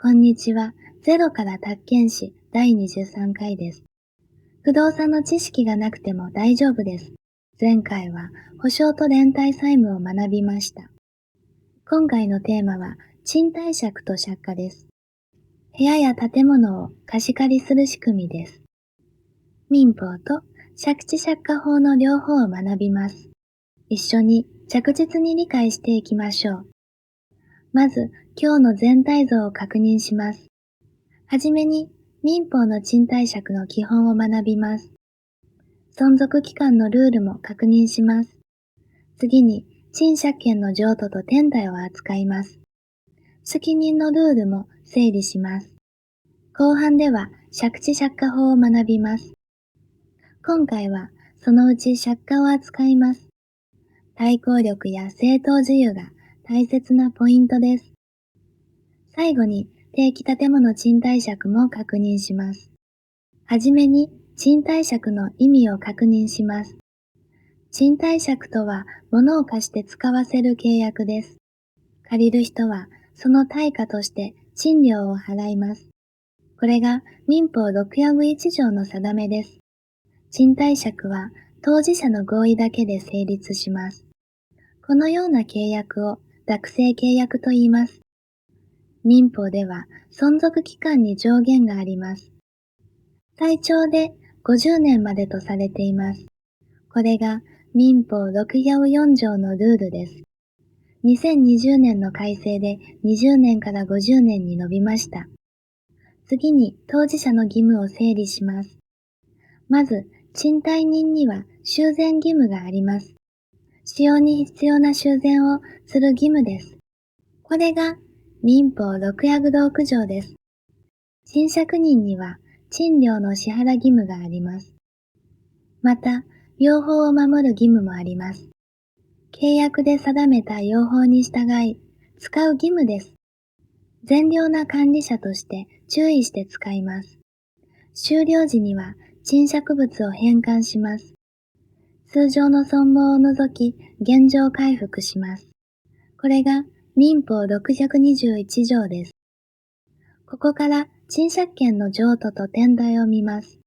こんにちは。ゼロから宅建士第23回です。不動産の知識がなくても大丈夫です。前回は保証と連帯債務を学びました。今回のテーマは賃貸借と借家です。部屋や建物を貸し借りする仕組みです。民法と借地借家法の両方を学びます。一緒に着実に理解していきましょう。まず、今日の全体像を確認します。はじめに、民法の賃貸借の基本を学びます。存続期間のルールも確認します。次に、賃借権の譲渡と転貸を扱います。責任のルールも整理します。後半では、借地借家法を学びます。今回は、そのうち借家を扱います。対抗力や正当事由が大切なポイントです。最後に、定期建物賃貸借も確認します。はじめに、賃貸借の意味を確認します。賃貸借とは、物を貸して使わせる契約です。借りる人は、その対価として賃料を払います。これが民法6や1条の定めです。賃貸借は、当事者の合意だけで成立します。このような契約を、諾成契約と言います。民法では、存続期間に上限があります。最長で50年までとされています。これが民法6や4条のルールです。2020年の改正で20年から50年に伸びました。次に当事者の義務を整理します。まず、賃貸人には修繕義務があります。使用に必要な修繕をする義務です。これが民法6や6条です。賃借人には賃料の支払義務があります。また、用法を守る義務もあります。契約で定めた用法に従い、使う義務です。善良な管理者として注意して使います。終了時には賃借物を返還します。通常の損耗を除き、現状回復します。これが民法621条です。ここから賃借権の譲渡と転貸を見ます。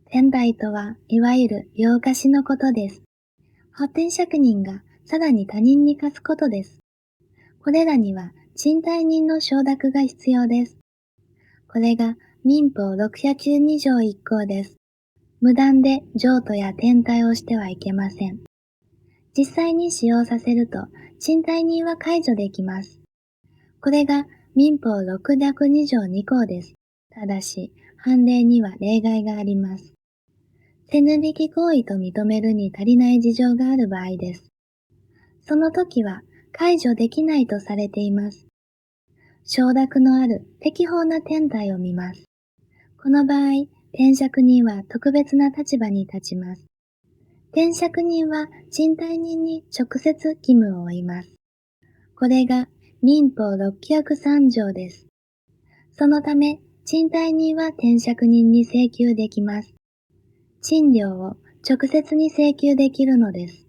転貸とは、いわゆる両貸しのことです。発展借人がさらに他人に貸すことです。これらには賃貸人の承諾が必要です。これが民法612条1項です。無断で譲渡や転貸をしてはいけません。実際に使用させると賃貸人は解除できます。これが民法602条2項です。ただし、判例には例外があります。手抜き行為と認めるに足りない事情がある場合です。その時は解除できないとされています。承諾のある適法な転貸を見ます。この場合、転借人は特別な立場に立ちます。転借人は賃貸人に直接義務を負います。これが民法603条です。そのため、賃貸人は転借人に請求できます。賃料を直接に請求できるのです。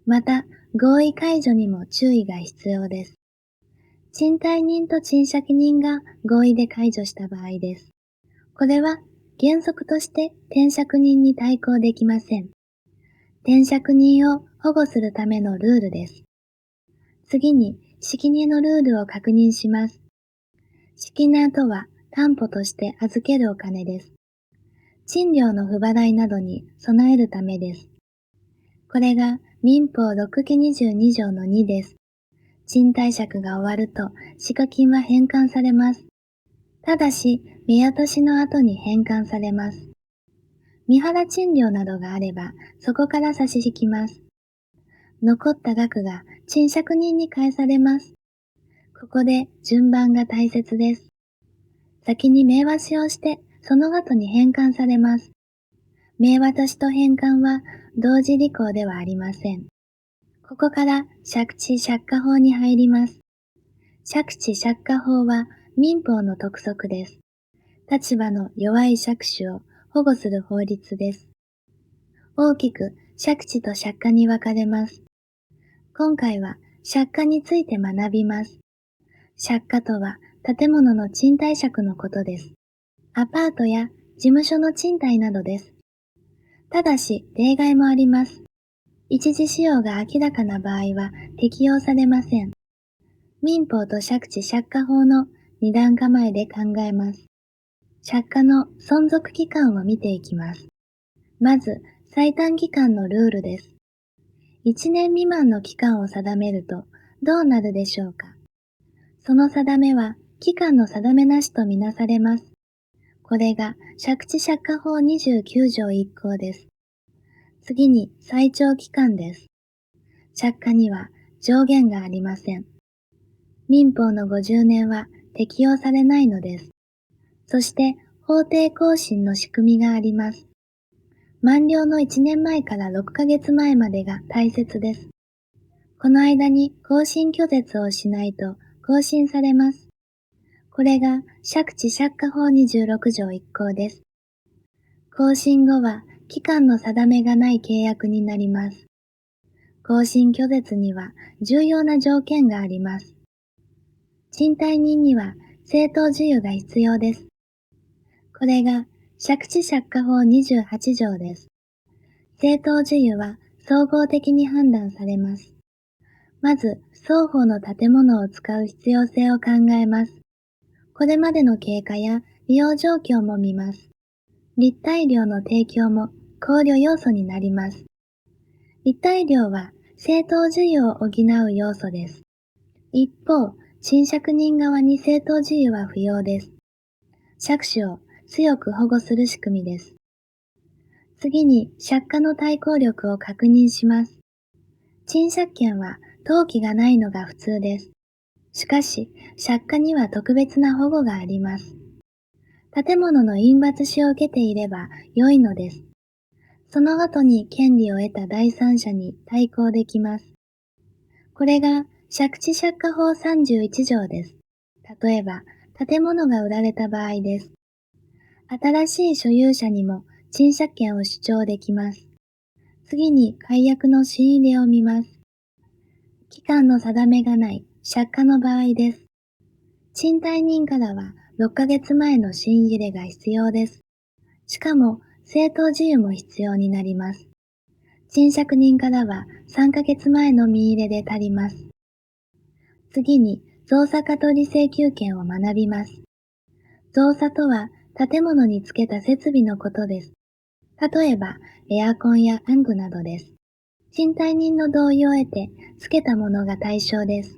また、合意解除にも注意が必要です。賃貸人と賃借人が合意で解除した場合です。これは原則として転借人に対抗できません。転借人を保護するためのルールです。次に、敷根のルールを確認します。敷根とは担保として預けるお金です。賃料の不払いなどに備えるためです。これが民法622条の2です。賃貸借が終わると、賦金は返還されます。ただし、見落としの後に返還されます。未払賃料などがあれば、そこから差し引きます。残った額が賃借人に返されます。ここで順番が大切です。先に名渡しをして、その後に返還されます。名渡しと返還は同時履行ではありません。ここから借地借家法に入ります。借地借家法は民法の督則です。立場の弱い借主を保護する法律です。大きく借地と借家に分かれます。今回は借家について学びます。借家とは建物の賃貸借のことです。アパートや事務所の賃貸などです。ただし、例外もあります。一時使用が明らかな場合は適用されません。民法と借地借家法の二段構えで考えます。借家の存続期間を見ていきます。まず、最短期間のルールです。1年未満の期間を定めるとどうなるでしょうか。その定めは期間の定めなしとみなされます。これが借地借家法29条1項です。次に最長期間です。借家には上限がありません。民法の50年は適用されないのです。そして法定更新の仕組みがあります。満了の1年前から6ヶ月前までが大切です。この間に更新拒絶をしないと更新されます。これが借地借家法26条1項です。更新後は期間の定めがない契約になります。更新拒絶には重要な条件があります。賃貸人には正当事由が必要です。これが借地借家法28条です。正当事由は総合的に判断されます。まず、双方の建物を使う必要性を考えます。これまでの経過や利用状況も見ます。立体量の提供も考慮要素になります。立体量は正当事由を補う要素です。一方、賃借人側に正当事由は不要です。借主を強く保護する仕組みです。次に借家の対抗力を確認します。賃借権は登記がないのが普通です。しかし、借家には特別な保護があります。建物の印抜しを受けていれば良いのです。その後に権利を得た第三者に対抗できます。これが借地借家法31条です。例えば、建物が売られた場合です。新しい所有者にも賃借権を主張できます。次に解約の申入れを見ます。期間の定めがない借家の場合です。賃貸人からは6ヶ月前の申入れが必要です。しかも正当事由も必要になります。賃借人からは3ヶ月前の見入れで足ります。次に造作過取請求権を学びます。造作とは建物につけた設備のことです。例えばエアコンや玩具などです。賃貸人の同意を得てつけたものが対象です。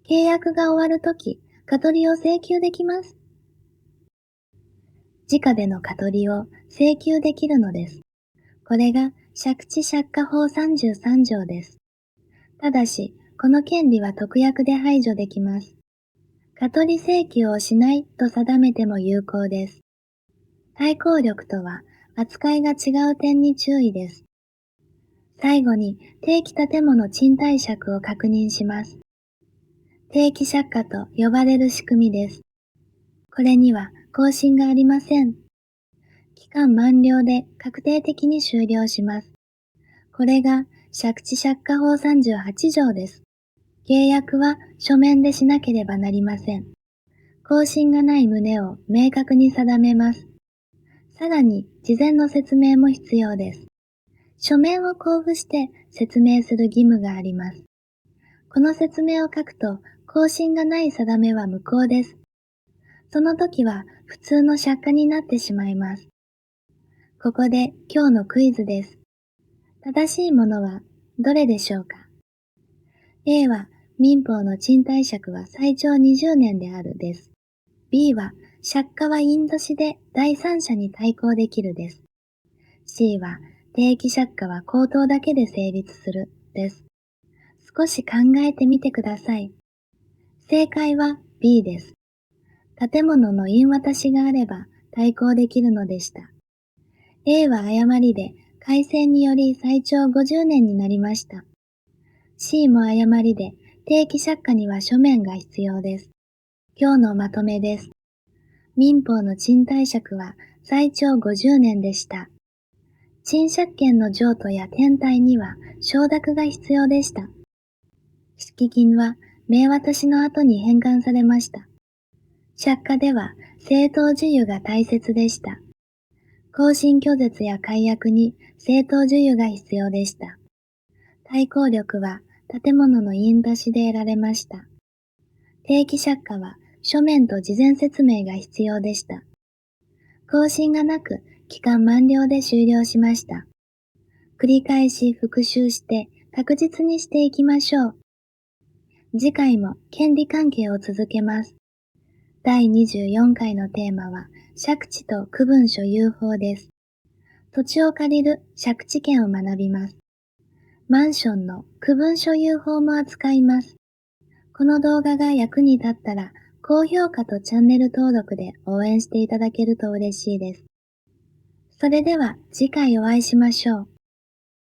契約が終わるとき、過取りを請求できます。直での過取りを請求できるのです。これが借地借家法33条です。ただし、この権利は特約で排除できます。過取り請求をしないと定めても有効です。対抗力とは扱いが違う点に注意です。最後に定期建物賃貸借を確認します。定期借家と呼ばれる仕組みです。これには更新がありません。期間満了で確定的に終了します。これが借地借家法38条です。契約は書面でしなければなりません。更新がない旨を明確に定めます。さらに事前の説明も必要です。書面を交付して説明する義務があります。この説明を書くと更新がない定めは無効です。その時は普通の借家になってしまいます。ここで今日のクイズです。正しいものはどれでしょうか？ A は民法の賃貸借は最長20年であるです。B は借家はインドシで第三者に対抗できるです。C は定期借家は口頭だけで成立するです。少し考えてみてください。正解は B です。建物の印渡しがあれば対抗できるのでした。A は誤りで改正により最長50年になりました。C も誤りで定期借家には書面が必要です。今日のまとめです。民法の賃貸借は最長50年でした。賃借権の譲渡や転貸には承諾が必要でした。敷金は明渡しの後に返還されました。借家では正当授与が大切でした。更新拒絶や解約に正当授与が必要でした。対抗力は建物の印出しで得られました。定期借家は書面と事前説明が必要でした。更新がなく期間満了で終了しました。繰り返し復習して確実にしていきましょう。次回も権利関係を続けます。第24回のテーマは借地と区分所有法です。土地を借りる借地権を学びます。マンションの区分所有法も扱います。この動画が役に立ったら高評価とチャンネル登録で応援していただけると嬉しいです。それでは次回お会いしましょう。